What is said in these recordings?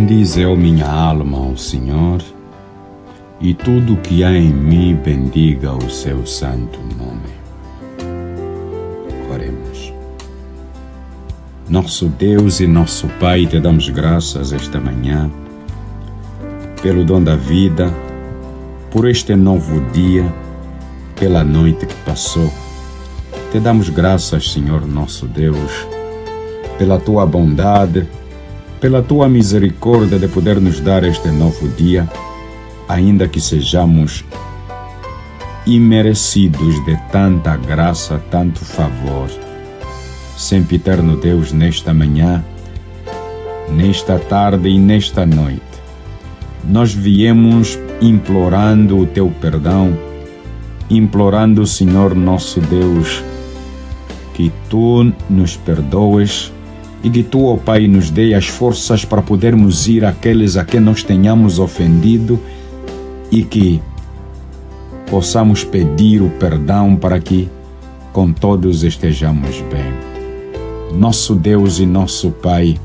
Bendize, ó minha alma, ao Senhor, e tudo que há em mim bendiga o seu santo nome. Oremos. Nosso Deus e nosso Pai, te damos graças esta manhã pelo dom da vida, por este novo dia, pela noite que passou. Te damos graças, Senhor nosso Deus, pela tua bondade, pela tua misericórdia de poder nos dar este novo dia, ainda que sejamos imerecidos de tanta graça, tanto favor. Sempre eterno Deus, nesta manhã, nesta tarde e nesta noite, nós viemos implorando o teu perdão, implorando, Senhor nosso Deus, que tu nos perdoes e que tu, ó Pai, nos dê as forças para podermos ir àqueles a quem nós tenhamos ofendido e que possamos pedir o perdão para que com todos estejamos bem. Nosso Deus e nosso Pai,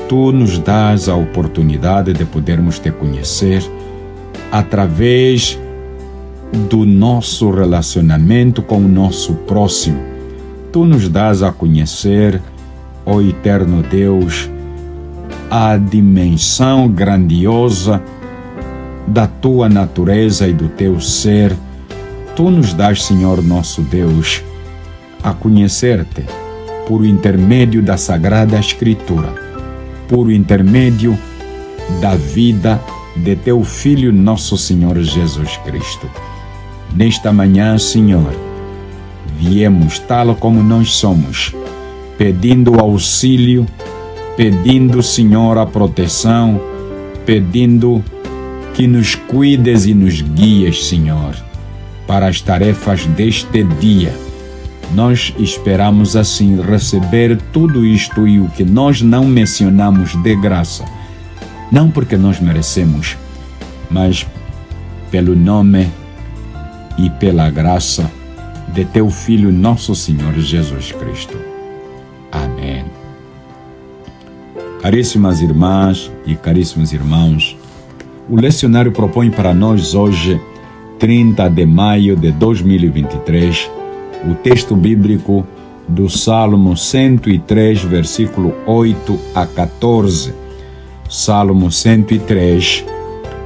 tu nos dás a oportunidade de podermos te conhecer através do nosso relacionamento com o nosso próximo. Tu nos dás a conhecer, ó eterno Deus, a dimensão grandiosa da tua natureza e do teu ser. Tu nos dás, Senhor nosso Deus, a conhecer-te por intermédio da Sagrada Escritura, por intermédio da vida de teu Filho, nosso Senhor Jesus Cristo. Nesta manhã, Senhor, viemos tal como nós somos, pedindo auxílio, pedindo, Senhor, a proteção, pedindo que nos cuides e nos guies, Senhor, para as tarefas deste dia. Nós esperamos assim receber tudo isto e o que nós não mencionamos de graça, não porque nós merecemos, mas pelo nome e pela graça de teu Filho, nosso Senhor Jesus Cristo. Amém. Caríssimas irmãs e caríssimos irmãos, o lecionário propõe para nós hoje, 30 de maio de 2023, o texto bíblico do Salmo 103, versículo 8 a 14. Salmo 103,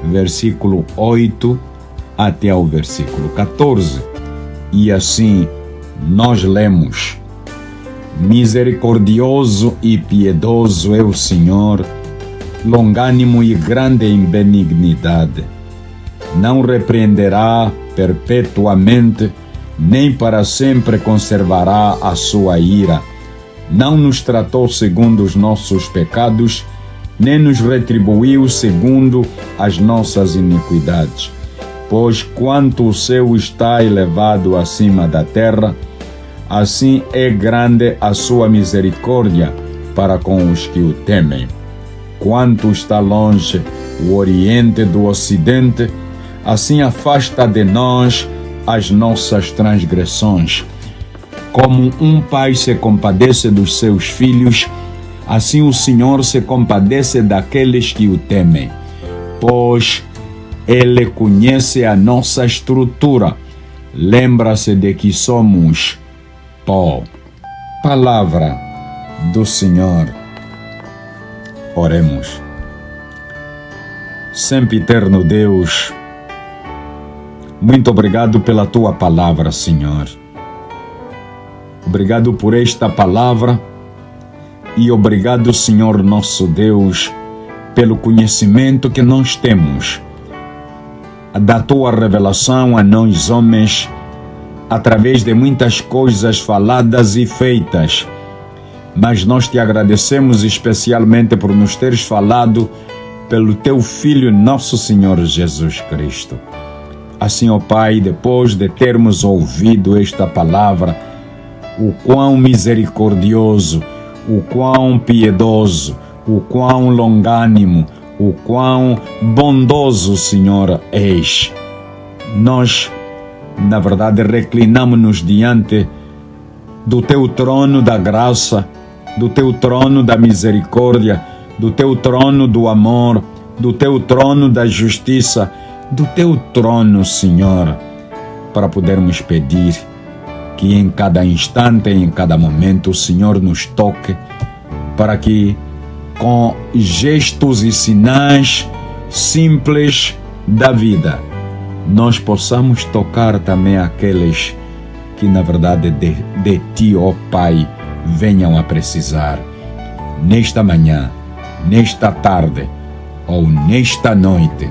versículo 8 até ao versículo 14. E assim nós lemos: Misericordioso e piedoso é o Senhor, longânimo e grande em benignidade. Não repreenderá perpetuamente, nem para sempre conservará a sua ira. Não nos tratou segundo os nossos pecados, nem nos retribuiu segundo as nossas iniquidades. Pois quanto o céu está elevado acima da terra, assim é grande a sua misericórdia para com os que o temem. Quanto está longe o Oriente do Ocidente, assim afasta de nós as nossas transgressões. Como um pai se compadece dos seus filhos, assim o Senhor se compadece daqueles que o temem, pois Ele conhece a nossa estrutura, lembra-se de que somos pó. Palavra do Senhor. Oremos. Sempre eterno Deus, muito obrigado pela tua palavra, Senhor. Obrigado por esta palavra e obrigado, Senhor nosso Deus, pelo conhecimento que nós temos da tua revelação a nós homens, através de muitas coisas faladas e feitas. Mas nós te agradecemos especialmente por nos teres falado pelo teu Filho, nosso Senhor Jesus Cristo. Assim, ó Pai, depois de termos ouvido esta palavra, o quão misericordioso, o quão piedoso, o quão longânimo, o quão bondoso, Senhor, és. Nós, na verdade, reclinamos-nos diante do teu trono da graça, do teu trono da misericórdia, do teu trono do amor, do teu trono da justiça, do teu trono, Senhor, para podermos pedir que em cada instante, em cada momento, o Senhor nos toque, para que com gestos e sinais simples da vida, nós possamos tocar também aqueles que, na verdade, de Ti, ó Pai, venham a precisar. Nesta manhã, nesta tarde ou nesta noite,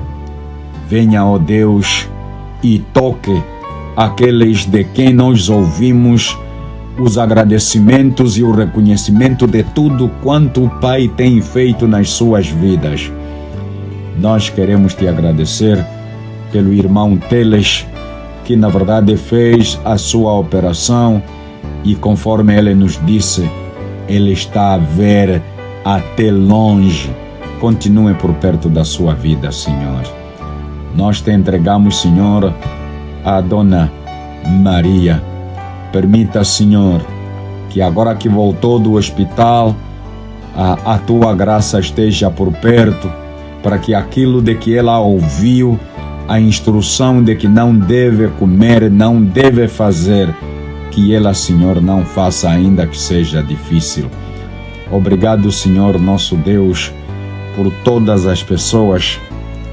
venha, ó Deus, e toque aqueles de quem nós ouvimos os agradecimentos e o reconhecimento de tudo quanto o Pai tem feito nas suas vidas. Nós queremos Te agradecer pelo irmão Teles, que na verdade fez a sua operação e, conforme ele nos disse, ele está a ver até longe. Continue por perto da sua vida, Senhor. Nós Te entregamos, Senhor, a Dona Maria. Permita, Senhor, que agora que voltou do hospital, a Tua graça esteja por perto, para que aquilo de que ela ouviu, a instrução de que não deve comer, não deve fazer, que ela, Senhor, não faça, ainda que seja difícil. Obrigado, Senhor, nosso Deus, por todas as pessoas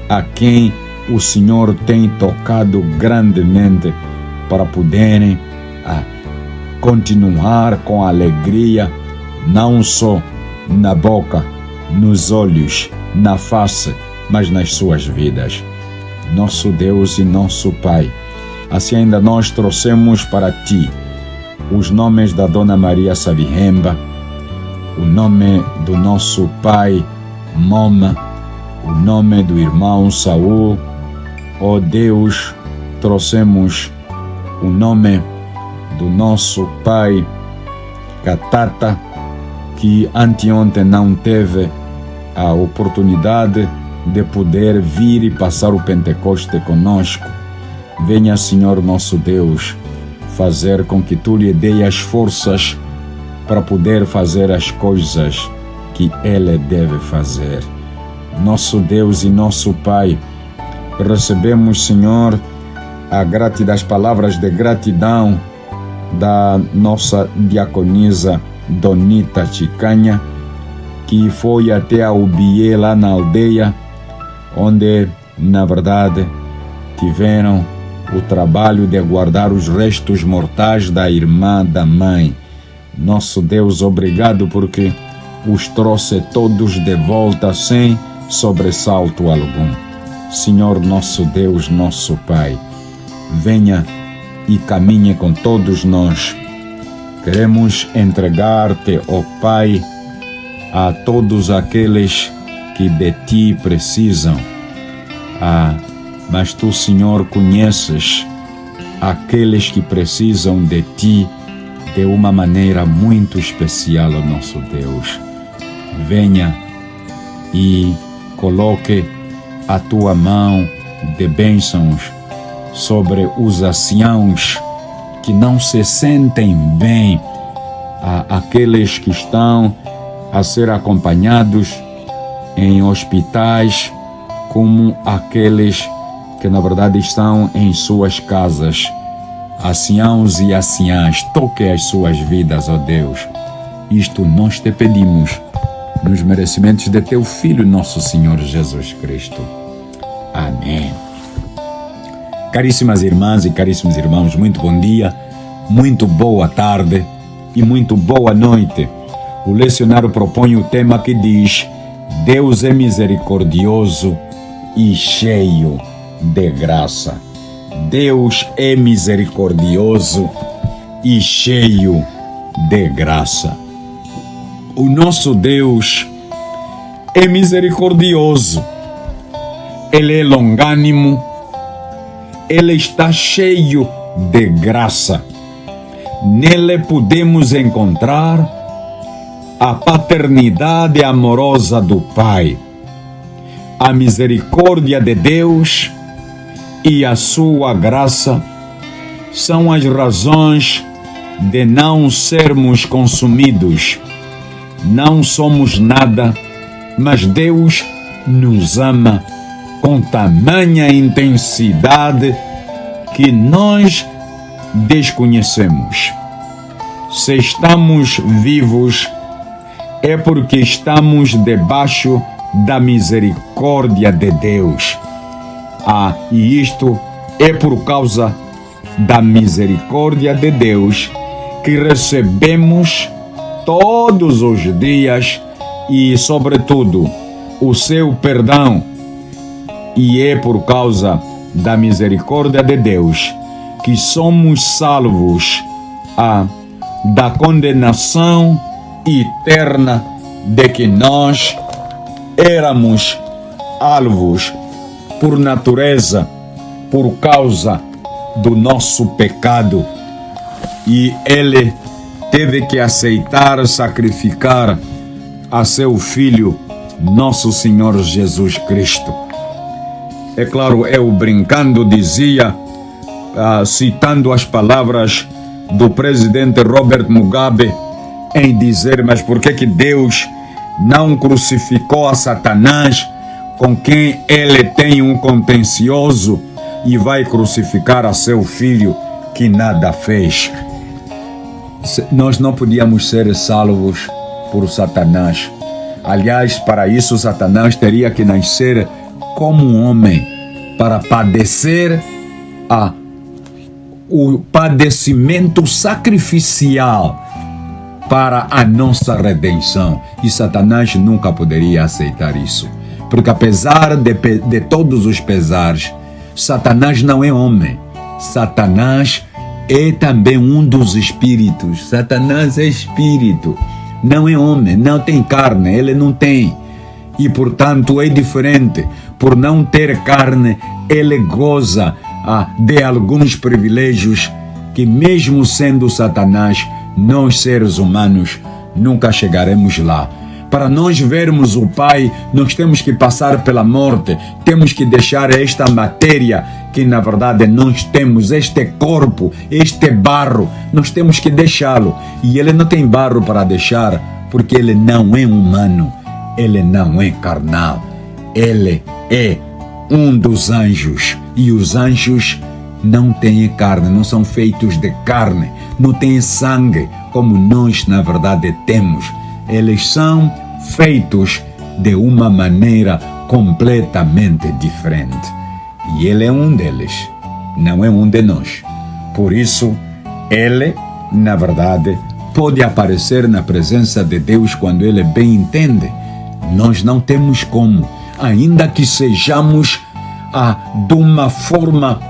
a quem o Senhor tem tocado grandemente para poderem continuar com alegria, não só na boca, nos olhos, na face, mas nas suas vidas. Nosso Deus e nosso Pai, assim ainda nós trouxemos para Ti os nomes da Dona Maria Savihemba, o nome do nosso pai Moma, o nome do irmão Saul. Ó Deus, trouxemos o nome do nosso pai Catata, que anteontem não teve a oportunidade de poder vir e passar o Pentecoste conosco. Venha, Senhor nosso Deus, fazer com que Tu lhe dê as forças para poder fazer as coisas que Ele deve fazer. Nosso Deus e nosso Pai, recebemos, Senhor, as palavras de gratidão da nossa diaconisa Donita Chicanha, que foi até a Ubiê, lá na aldeia, onde, na verdade, tiveram o trabalho de guardar os restos mortais da irmã da mãe. Nosso Deus, obrigado porque os trouxe todos de volta sem sobressalto algum. Senhor nosso Deus, nosso Pai, venha e caminhe com todos nós. Queremos entregar-te, ó Pai, a todos aqueles que de Ti precisam. Mas Tu, Senhor, conheces aqueles que precisam de Ti de uma maneira muito especial, ó nosso Deus. Venha e coloque a Tua mão de bênçãos sobre os anciãos que não se sentem bem, aqueles que estão a ser acompanhados em hospitais, como aqueles que na verdade estão em suas casas. Anciãos e anciãs, toque as suas vidas, ó Deus. Isto nós Te pedimos nos merecimentos de Teu Filho, nosso Senhor Jesus Cristo. Amém. Caríssimas irmãs e caríssimos irmãos, muito bom dia, muito boa tarde e muito boa noite. O lecionário propõe o tema que diz: Deus é misericordioso e cheio de graça. Deus é misericordioso e cheio de graça. O nosso Deus é misericordioso, Ele é longânimo, Ele está cheio de graça. Nele podemos encontrar a paternidade amorosa do Pai, a misericórdia de Deus e a sua graça são as razões de não sermos consumidos. Não somos nada mas Deus nos ama com tamanha intensidade que nós desconhecemos. Se estamos vivos, é porque estamos debaixo da misericórdia de Deus. E isto é por causa da misericórdia de Deus que recebemos todos os dias e, sobretudo, o seu perdão. E é por causa da misericórdia de Deus que somos salvos da condenação eterna de que nós éramos alvos por natureza, por causa do nosso pecado. E Ele teve que aceitar sacrificar a seu Filho, nosso Senhor Jesus Cristo. É claro, eu brincando dizia, citando as palavras do presidente Robert Mugabe, em dizer, mas por que Deus não crucificou a Satanás, com quem ele tem um contencioso, e vai crucificar a seu filho que nada fez? Nós não podíamos ser salvos por Satanás. Aliás, para isso Satanás teria que nascer como um homem para padecer o padecimento sacrificial para a nossa redenção. E Satanás nunca poderia aceitar isso, porque apesar de todos os pesares, Satanás não é homem. Satanás é também um dos espíritos. Satanás é espírito, não é homem, não tem carne, ele não tem. E portanto é diferente. Por não ter carne, ele goza de alguns privilégios que, mesmo sendo Satanás, nós seres humanos nunca chegaremos lá. Para nós vermos o Pai, nós temos que passar pela morte, temos que deixar esta matéria que na verdade nós temos, este corpo, este barro, nós temos que deixá-lo. E ele não tem barro para deixar, porque ele não é humano, ele não é carnal, ele é um dos anjos. E os anjos não têm carne, não são feitos de carne, não têm sangue como nós na verdade temos. Eles são feitos de uma maneira completamente diferente. E ele é um deles, não é um de nós. Por isso, ele, na verdade, pode aparecer na presença de Deus quando ele bem entende. Nós não temos como, ainda que sejamos de uma forma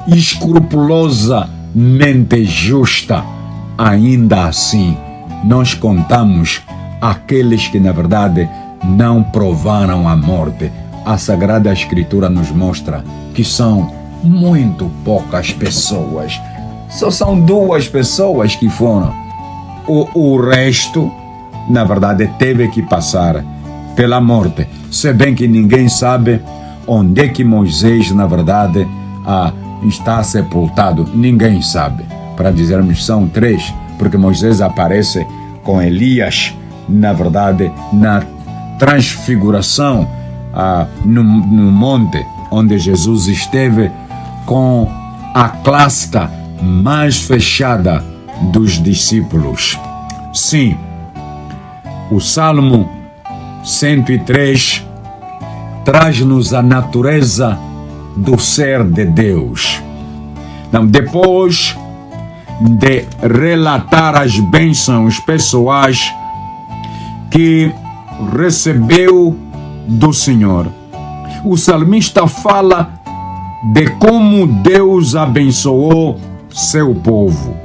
escrupulosamente justa, ainda assim nós contamos aqueles que na verdade não provaram a morte. A Sagrada Escritura nos mostra que são muito poucas pessoas. Só são 2 pessoas que foram. O resto, na verdade, teve que passar pela morte. Se bem que ninguém sabe onde é que Moisés, na verdade, está sepultado. Ninguém sabe. Para dizermos, são 3, porque Moisés aparece com Elias, na verdade, na transfiguração, no monte onde Jesus esteve com a clasta mais fechada dos discípulos. Sim, o Salmo 103 traz-nos a natureza do ser de Deus. Então, depois de relatar as bênçãos pessoais que recebeu do Senhor, o salmista fala de como Deus abençoou seu povo.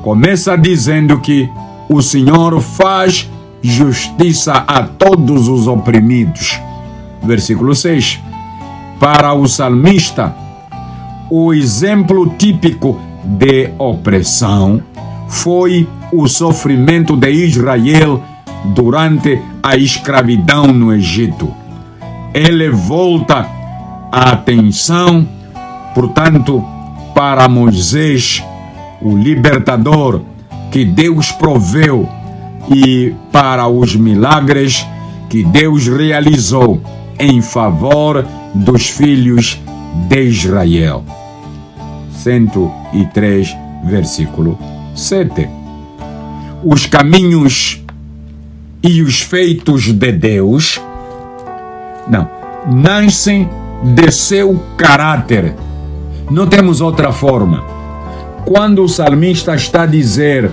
Começa dizendo que o Senhor faz justiça a todos os oprimidos. Versículo 6. Para o salmista, o exemplo típico de opressão foi o sofrimento de Israel durante a escravidão no Egito. Ele volta a atenção, portanto, para Moisés, o libertador que Deus proveu, e para os milagres que Deus realizou em favor dos filhos de Israel. 103, versículo 7. Os caminhos e os feitos de Deus nascem de seu caráter. Não temos outra forma. Quando o salmista está a dizer: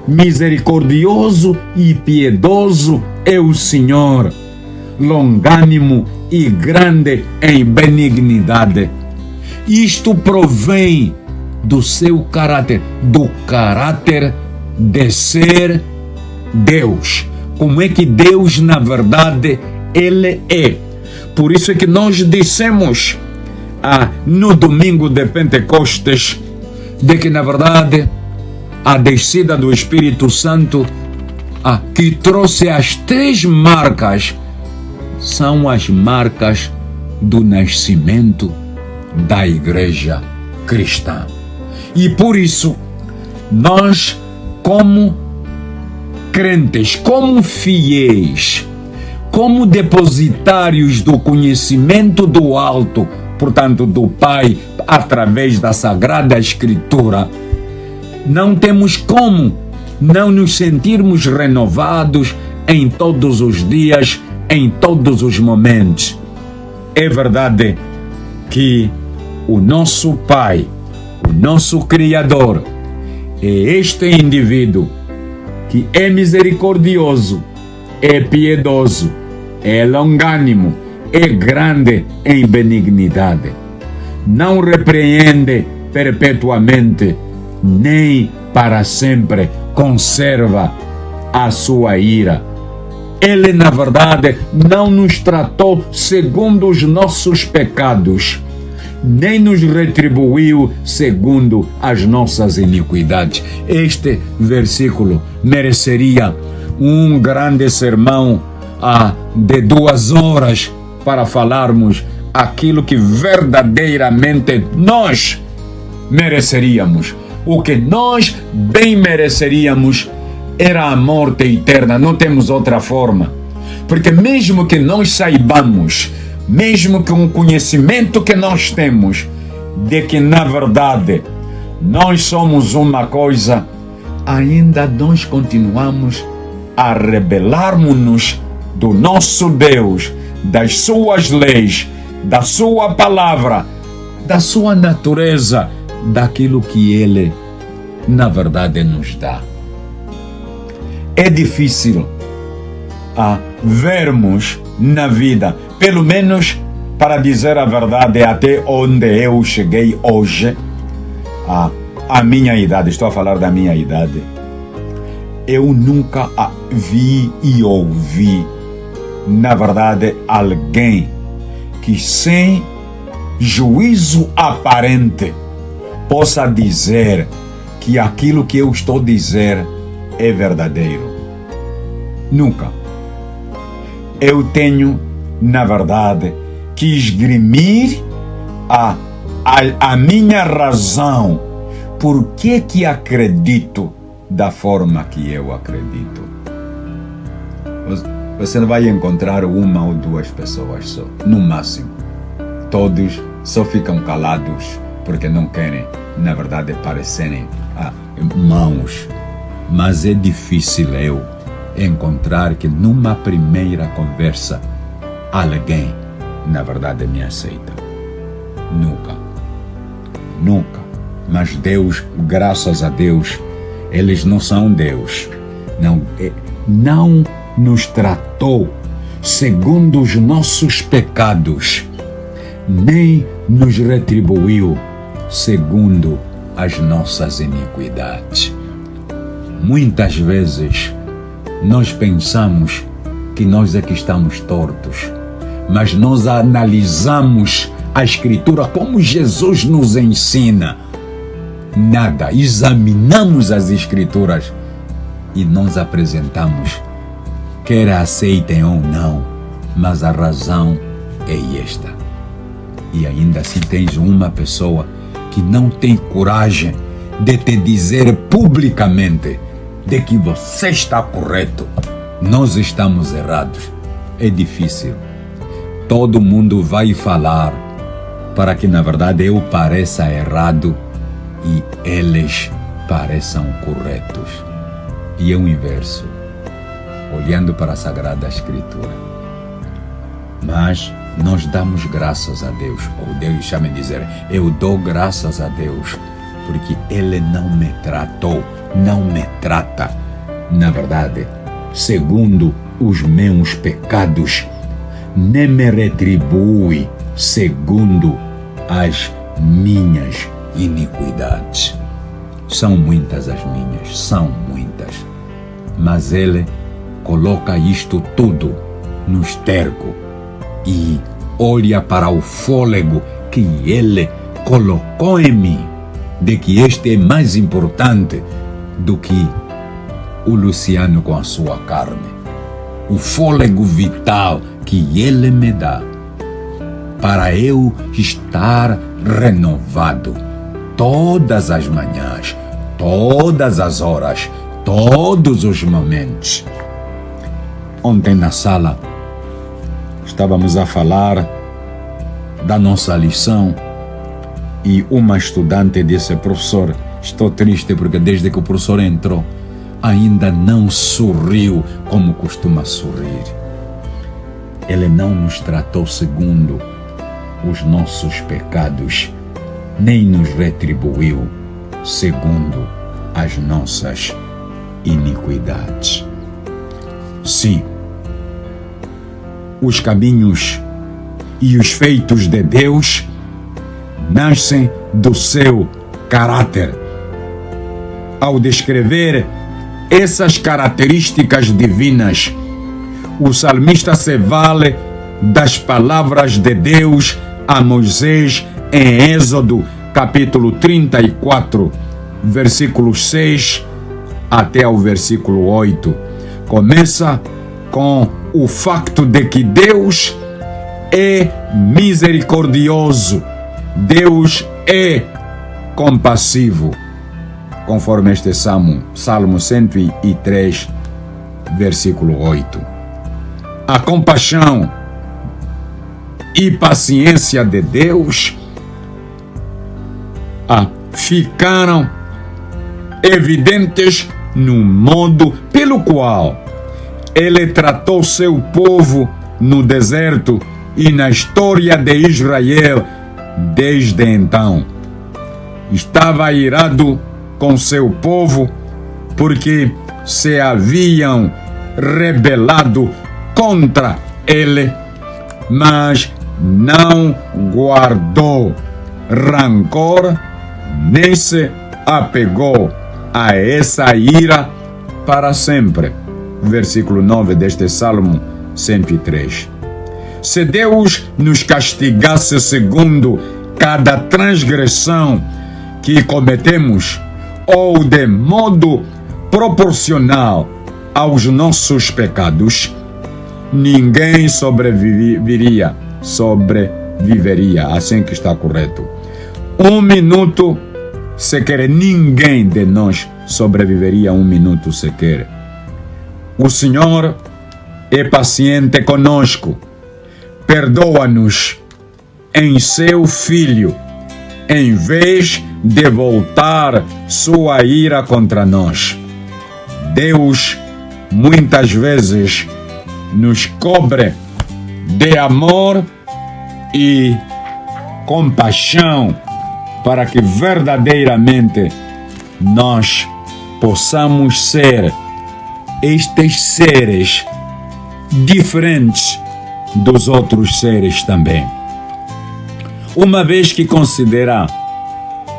misericordioso e piedoso é o Senhor, longânimo e grande em benignidade, isto provém do seu caráter, do caráter de ser Deus. Como é que Deus, na verdade, Ele é. Por isso é que nós dissemos no domingo de Pentecostes, de que, na verdade, a descida do Espírito Santo, que trouxe as 3 marcas, são as marcas do nascimento da igreja cristã. E por isso, nós, como crentes, como fiéis, como depositários do conhecimento do alto, portanto do Pai, através da Sagrada Escritura, não temos como não nos sentirmos renovados em todos os dias, em todos os momentos. É verdade que o nosso Pai, o nosso Criador, é este indivíduo que é misericordioso, é piedoso, é longânimo, é grande em benignidade. Não repreende perpetuamente, nem para sempre conserva a sua ira. Ele, na verdade, não nos tratou segundo os nossos pecados, nem nos retribuiu segundo as nossas iniquidades. Este versículo mereceria um grande sermão de 2 horas para falarmos aquilo que verdadeiramente nós mereceríamos. O que nós bem mereceríamos era a morte eterna. Não temos outra forma. Porque mesmo que nós saibamos, mesmo com o conhecimento que nós temos, de que na verdade nós somos uma coisa, ainda nós continuamos a rebelarmos-nos do nosso Deus, das suas leis, da sua palavra, da sua natureza, daquilo que Ele, na verdade, nos dá. É difícil vermos na vida, pelo menos para dizer a verdade, até onde eu cheguei hoje, a minha idade, estou a falar da minha idade, eu nunca vi e ouvi, na verdade, alguém que sem juízo aparente possa dizer que aquilo que eu estou a dizer é verdadeiro. Nunca. Eu tenho, na verdade, que esgrimir a minha razão. Por que acredito da forma que eu acredito? Você não vai encontrar 1 ou 2 pessoas só, no máximo. Todos só ficam calados porque não querem, na verdade, parecerem maus. Mas é difícil eu encontrar que numa primeira conversa alguém, na verdade, me aceita. Nunca. Nunca. Mas Deus, graças a Deus, eles não são Deus. Não nos tratou segundo os nossos pecados, nem nos retribuiu segundo as nossas iniquidades. Muitas vezes nós pensamos que nós é que estamos tortos, mas nós analisamos a Escritura como Jesus nos ensina. Nada, examinamos as Escrituras e nós apresentamos, quer aceitem ou não, mas a razão é esta. E ainda assim tens uma pessoa que não tem coragem de te dizer publicamente de que você está correto, nós estamos errados. é difícil. Todo mundo vai falar para que, na verdade, eu pareça errado e eles pareçam corretos. E é o inverso, olhando para a Sagrada Escritura. Mas nós damos graças a Deus, ou Deus deixa-me dizer, eu dou graças a Deus, porque Ele não me tratou, não me trata, na verdade, segundo os meus pecados, nem me retribui segundo as minhas iniquidades. São muitas as minhas, são muitas, mas Ele coloca isto tudo no esterco e olha para o fôlego que Ele colocou em mim, de que este é mais importante do que o Luciano com a sua carne. O fôlego vital que Ele me dá para eu estar renovado todas as manhãs, todas as horas, todos os momentos. Ontem na sala estávamos a falar da nossa lição e uma estudante disse: professor, estou triste porque desde que o professor entrou ainda não sorriu como costuma sorrir. Ele não nos tratou segundo os nossos pecados, nem nos retribuiu segundo as nossas iniquidades. Sim, os caminhos e os feitos de Deus nascem do seu caráter. Ao descrever essas características divinas, o salmista se vale das palavras de Deus a Moisés em Êxodo, capítulo 34, versículos 6 até o versículo 8. Começa com o facto de que Deus é misericordioso, Deus é compassivo, conforme este Salmo 103, versículo 8. A compaixão e paciência de Deus ficaram evidentes no modo pelo qual Ele tratou seu povo no deserto e na história de Israel desde então. Estava irado com seu povo porque se haviam rebelado contra Ele, mas não guardou rancor, nem se apegou a essa ira para sempre. Versículo 9 deste Salmo 103. Se Deus nos castigasse segundo cada transgressão que cometemos, ou de modo proporcional aos nossos pecados, ninguém sobreviveria, assim que está correto. Um minuto sequer, ninguém de nós sobreviveria um minuto sequer. O Senhor é paciente conosco, perdoa-nos em seu Filho, em vez de voltar sua ira contra nós. Deus muitas vezes nos cobre de amor e compaixão para que verdadeiramente nós possamos ser estes seres diferentes dos outros seres também. Uma vez que considera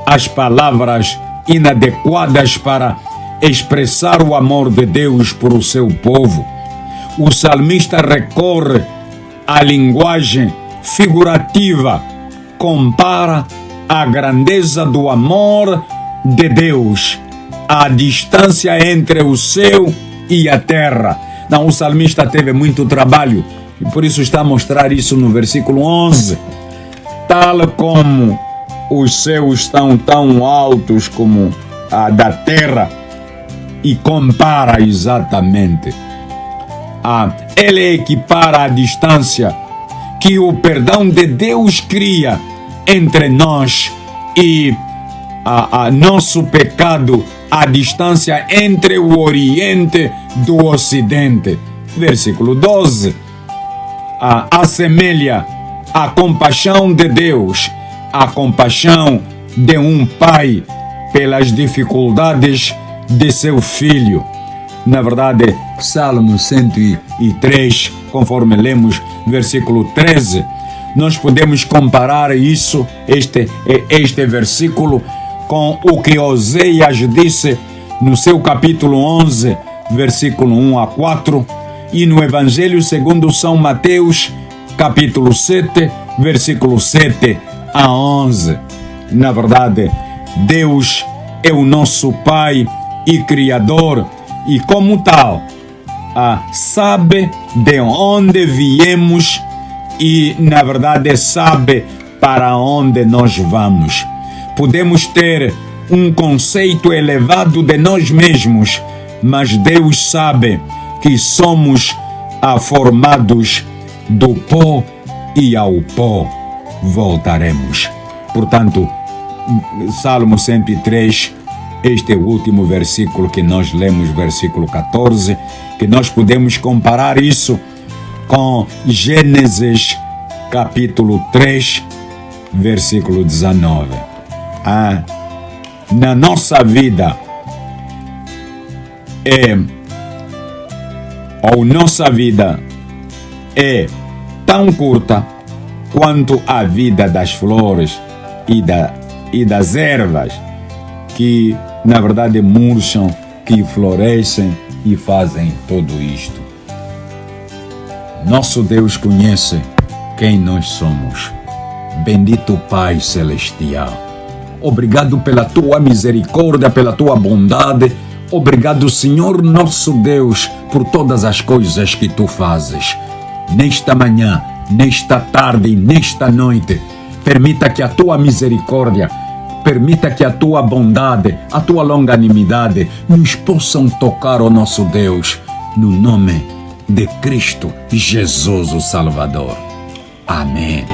as palavras inadequadas para expressar o amor de Deus por o seu povo, o salmista recorre à linguagem figurativa, compara a grandeza do amor de Deus à distância entre o céu e a terra. Não, o salmista teve muito trabalho e por isso está a mostrar isso no versículo 11. Tal como os céus estão tão altos como a da terra, e compara exatamente ele equipara a distância que o perdão de Deus cria entre nós e nosso pecado, a distância entre o Oriente do Ocidente. Versículo 12. Assemelha a compaixão de Deus, a compaixão de um pai pelas dificuldades de seu filho. Na verdade, Salmo 103, conforme lemos, versículo 13, nós podemos comparar isso, este versículo, com o que Oséias disse no seu capítulo 11, versículo 1 a 4, e no Evangelho segundo São Mateus, capítulo 7, versículo 7 a 11. Na verdade, Deus é o nosso Pai e Criador, e como tal, sabe de onde viemos e, na verdade, sabe para onde nós vamos. Podemos ter um conceito elevado de nós mesmos, mas Deus sabe que somos formados do pó e ao pó voltaremos. Portanto, Salmo 103, este é o último versículo que nós lemos, versículo 14, que nós podemos comparar isso com Gênesis capítulo 3, versículo 19. Na nossa vida nossa vida é tão curta quanto a vida das flores e das ervas, que na verdade murcham, que florescem e fazem tudo isto. Nosso Deus conhece quem nós somos. Bendito Pai Celestial, obrigado pela tua misericórdia, pela tua bondade. Obrigado, Senhor nosso Deus, por todas as coisas que tu fazes. Nesta manhã, nesta tarde e nesta noite, permita que a tua misericórdia, permita que a tua bondade, a tua longanimidade nos possam tocar, ó nosso Deus, no nome de Cristo Jesus, o Salvador. Amém.